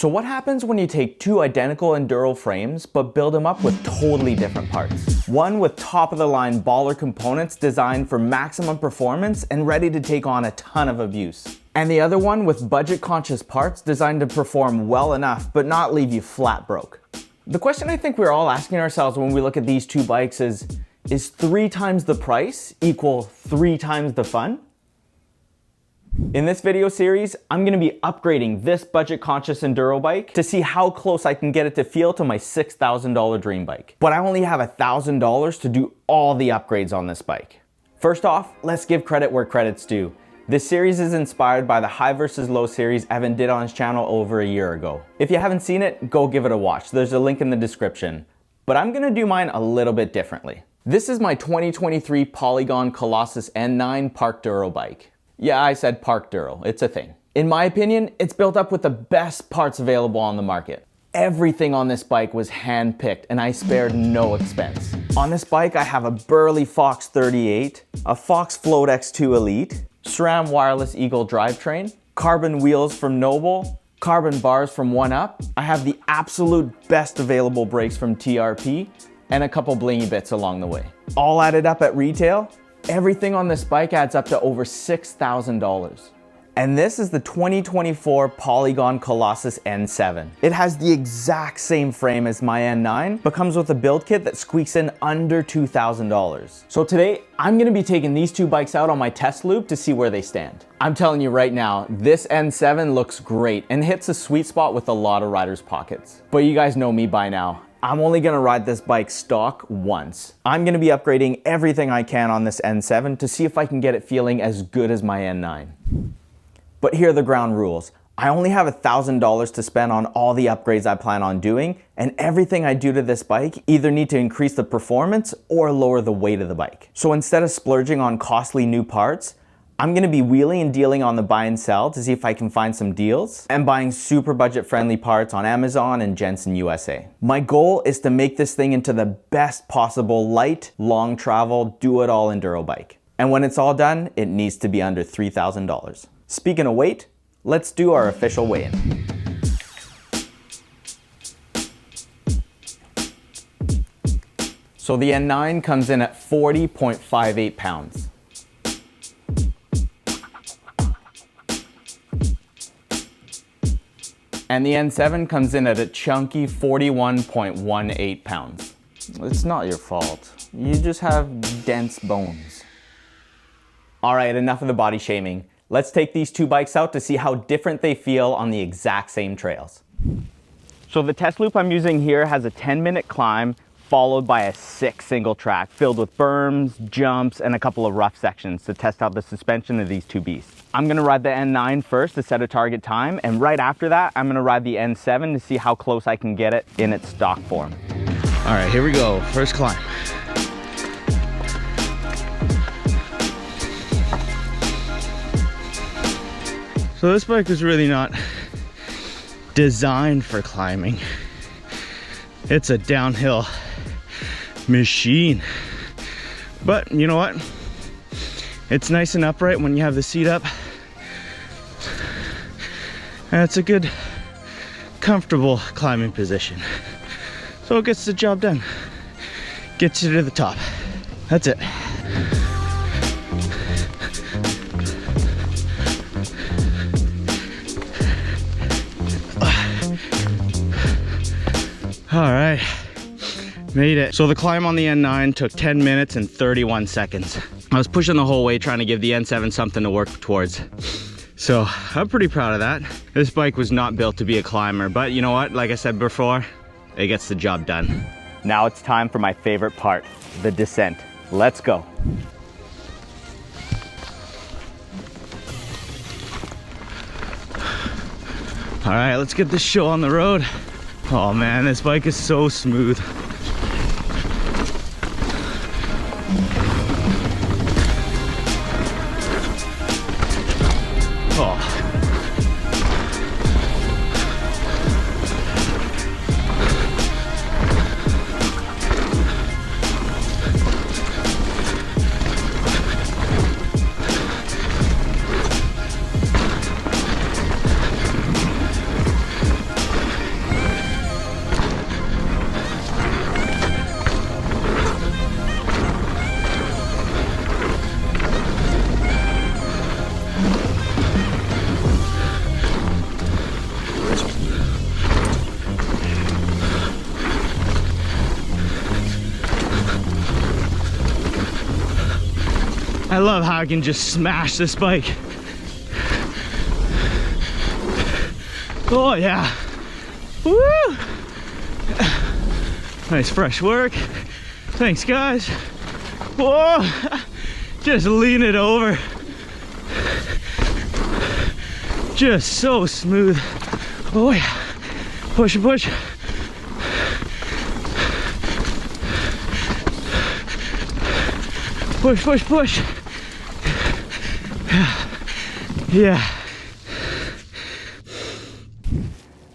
So what happens when you take two identical enduro frames but build them up with totally different parts? One with top-of-the-line baller components designed for maximum performance and ready to take on a ton of abuse. And the other one with budget-conscious parts designed to perform well enough but not leave you flat broke. The question I think we're all asking ourselves when we look at these two bikes is 3 times the price equal 3 times the fun? In this video series, I'm gonna be upgrading this budget-conscious enduro bike to see how close I can get it to feel to my $6,000 dream bike. But I only have $1,000 to do all the upgrades on this bike. First off, let's give credit where credit's due. This series is inspired by the high versus low series Evan did on his channel over a year ago. If you haven't seen it, go give it a watch. There's a link in the description. But I'm gonna do mine a little bit differently. This is my 2023 Polygon Collosus N9 Park Duro bike. Yeah, I said Park Duro, it's a thing. In my opinion, it's built up with the best parts available on the market. Everything on this bike was hand-picked and I spared no expense. On this bike, I have a Burley Fox 38, a Fox Float X2 Elite, SRAM Wireless Eagle drivetrain, carbon wheels from Noble, carbon bars from 1UP. I have the absolute best available brakes from TRP, and a couple blingy bits along the way. All added up at retail, everything on this bike adds up to over $6,000. And this is the 2024 Polygon Collosus N7. It has the exact same frame as my N9, but comes with a build kit that squeaks in under $2,000. So today, I'm gonna be taking these two bikes out on my test loop to see where they stand. I'm telling you right now, this N7 looks great and hits a sweet spot with a lot of riders' pockets. But you guys know me by now. I'm only gonna ride this bike stock once. I'm gonna be upgrading everything I can on this N7 to see if I can get it feeling as good as my N9. But here are the ground rules. I only have $1,000 to spend on all the upgrades I plan on doing, and everything I do to this bike either need to increase the performance or lower the weight of the bike. So instead of splurging on costly new parts, I'm gonna be wheeling and dealing on the buy and sell to see if I can find some deals and buying super budget friendly parts on Amazon and Jensen USA. My goal is to make this thing into the best possible light, long travel, do it all enduro bike. And when it's all done, it needs to be under $3,000. Speaking of weight, let's do our official weigh-in. So the N9 comes in at 40.58 pounds. And the N7 comes in at a chunky 41.18 pounds. It's not your fault. You just have dense bones. All right, enough of the body shaming. Let's take these two bikes out to see how different they feel on the exact same trails. So the test loop I'm using here has a 10-minute climb followed by a 6 single track filled with berms, jumps, and a couple of rough sections to test out the suspension of these two beasts. I'm gonna ride the N9 first to set a target time, and right after that, I'm gonna ride the N7 to see how close I can get it in its stock form. All right, here we go, first climb. So this bike is really not designed for climbing. It's a downhill machine. But you know what? It's nice and upright when you have the seat up. And it's a good, comfortable climbing position. So it gets the job done. Gets you to the top. That's it. All right, made it. So the climb on the N9 took 10 minutes and 31 seconds. I was pushing the whole way trying to give the N7 something to work towards. So I'm pretty proud of that. This bike was not built to be a climber, but you know what? Like I said before, it gets the job done. Now it's time for my favorite part, the descent. Let's go. All right, let's get this show on the road. Oh man, this bike is so smooth. Oh. love how I can just smash this bike. Oh yeah. Woo! Nice fresh work. Thanks guys. Whoa! Just lean it over. Just so smooth. Oh yeah. Push and push. Push, push, push. Yeah.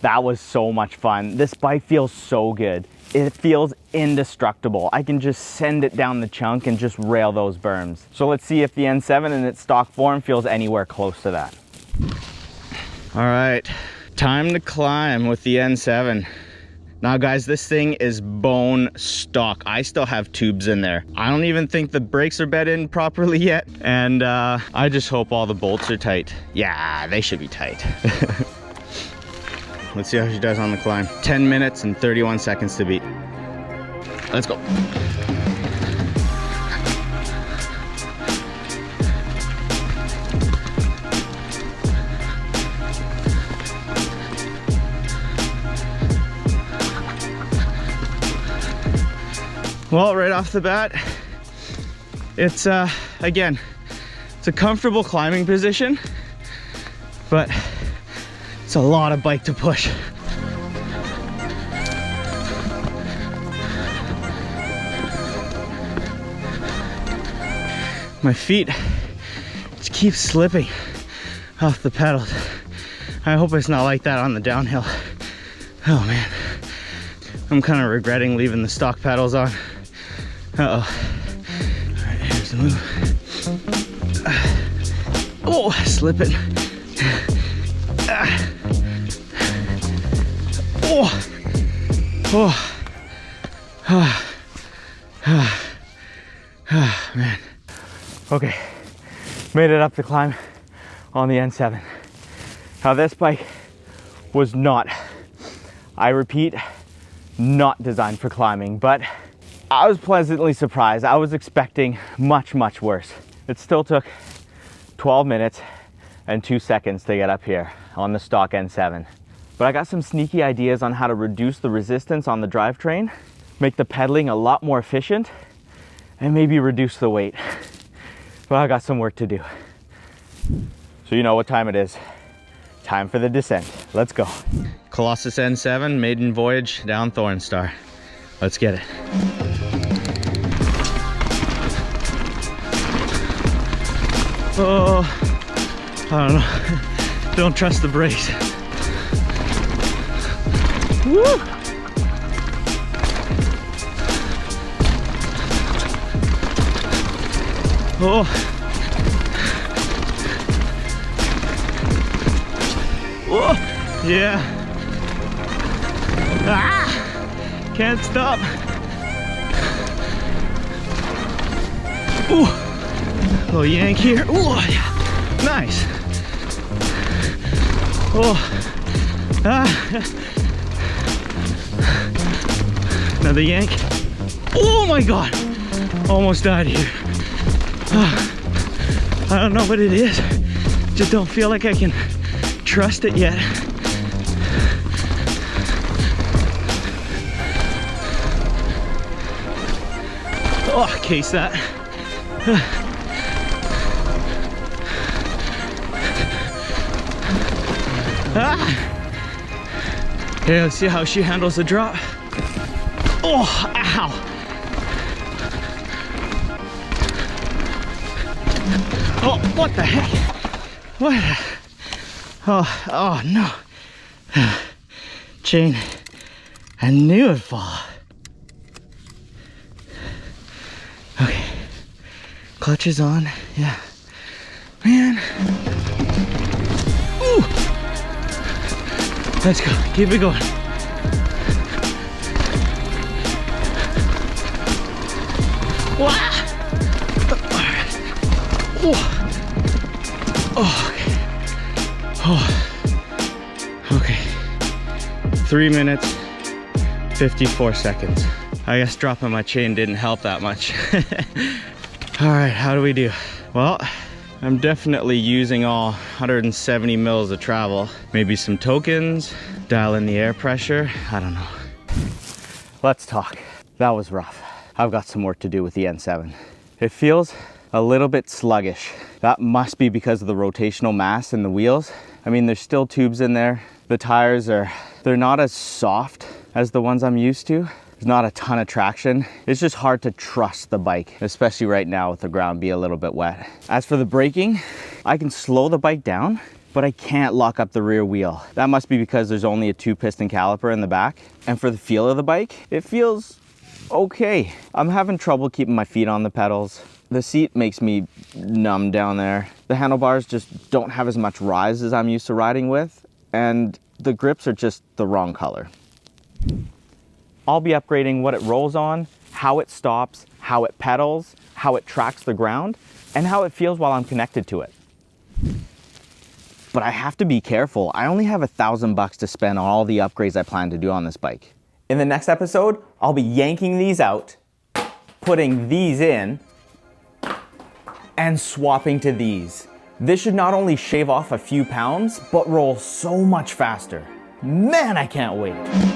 That was so much fun. This bike feels so good. It feels indestructible. I can just send it down the chunk and just rail those berms. So let's see if the N7 in its stock form feels anywhere close to that. All right, time to climb with the N7. Now guys, this thing is bone stock. I still have tubes in there. I don't even think the brakes are bed in properly yet. And I just hope all the bolts are tight. Yeah, they should be tight. Let's see how she does on the climb. 10 minutes and 31 seconds to beat. Let's go. Well, right off the bat, it's again, it's a comfortable climbing position, but it's a lot of bike to push. My feet just keep slipping off the pedals. I hope it's not like that on the downhill. Oh man, I'm kind of regretting leaving the stock pedals on. Uh-oh. All right, here's the move. Oh, slipping. Oh. Oh. Man. Okay, made it up the climb on the N7. Now this bike was not, I repeat, not designed for climbing, but I was pleasantly surprised. I was expecting much, much worse. It still took 12 minutes and 2 seconds to get up here on the stock N7. But I got some sneaky ideas on how to reduce the resistance on the drivetrain, make the pedaling a lot more efficient, and maybe reduce the weight. But I got some work to do. So you know what time it is. Time for the descent. Let's go. Collosus N7, maiden voyage down Thornstar. Let's get it. Oh, I don't know. Don't trust the brakes. Woo! Oh. Oh, yeah. Ah! Can't stop. Ooh. Little yank here. Oh, yeah. Nice. Oh. Ah. Another yank. Oh my God. Almost died here. I don't know what it is. Just don't feel like I can trust it yet. Oh, case that. Okay, let's see how she handles the drop. Oh, ow. Oh, what the heck? What? Oh no. Chain. I knew it'd fall. Okay. Clutch is on. Yeah. Man. Ooh. Let's go. Keep it going. Wow. Oh, okay. Oh, okay. 3 minutes, 54 seconds. I guess dropping my chain didn't help that much. All right, how do we do? Well, I'm definitely using all 170 mils of travel. Maybe some tokens, dial in the air pressure, I don't know. Let's talk. That was rough. I've got some work to do with the N7. It feels a little bit sluggish. That must be because of the rotational mass in the wheels. I mean, there's still tubes in there. The tires they're not as soft as the ones I'm used to. There's not a ton of traction. It's just hard to trust the bike, especially right now with the ground being a little bit wet. As for the braking, I can slow the bike down, but I can't lock up the rear wheel. That must be because there's only a 2-piston caliper in the back. And for the feel of the bike, it feels okay. I'm having trouble keeping my feet on the pedals. The seat makes me numb down there. The handlebars just don't have as much rise as I'm used to riding with, and the grips are just the wrong color. I'll be upgrading what it rolls on, how it stops, how it pedals, how it tracks the ground, and how it feels while I'm connected to it. But I have to be careful. I only have $1,000 to spend on all the upgrades I plan to do on this bike. In the next episode, I'll be yanking these out, putting these in, and swapping to these. This should not only shave off a few pounds, but roll so much faster. Man, I can't wait.